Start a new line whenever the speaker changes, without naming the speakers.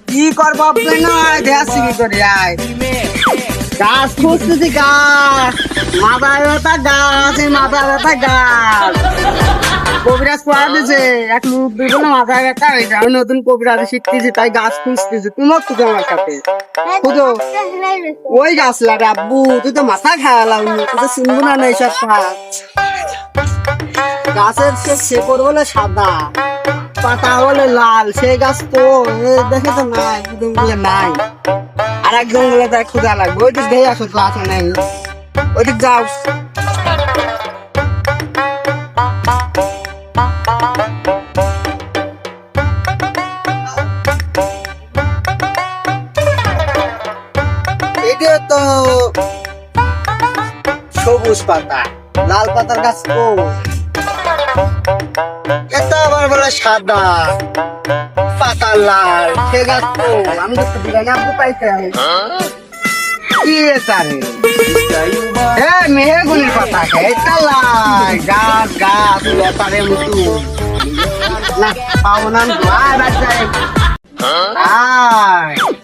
কি করবো আপনি না দেখছি কি করে আয় গাছ খুঁজতেছি গাছ মাথায় ব্যথা গাছ এই মাথায় ব্যথা গাছ কবিরাজ পড়া দিছে এক লোক দুটো না মাথায় ব্যথা হয়েছে আমি নতুন কবিরাজ শিখতেছি তাই গাছ খুঁজতেছি তুমিও খুঁজো আমার সাথে খুঁজো ওই গাছ লাগে আব্বু তুই তো মাথা খাওয়ালাম তুই তো শুনবো না এইসব গাছের শেকড় হলে সাদা পাতা হলে লাল সেই গাছ তো দেখে তো নাই নাই আর এক জঙ্গলে তাই ক্ষুদা লাগবে ওই দিক দিয়ে আসো তো আসে নাই ওই দিক যাও এটা তো সবুজ পাতা লাল পাতার গাছ তো এটা আবার বলে সাদা পাতা লাল সে গাছ তো আমি তো দিলাম আপু পাইতে কি এসারে মেহেগুলির পাতা এটা লাল গাছ গাছ লতারে মতো না পাবো না আয়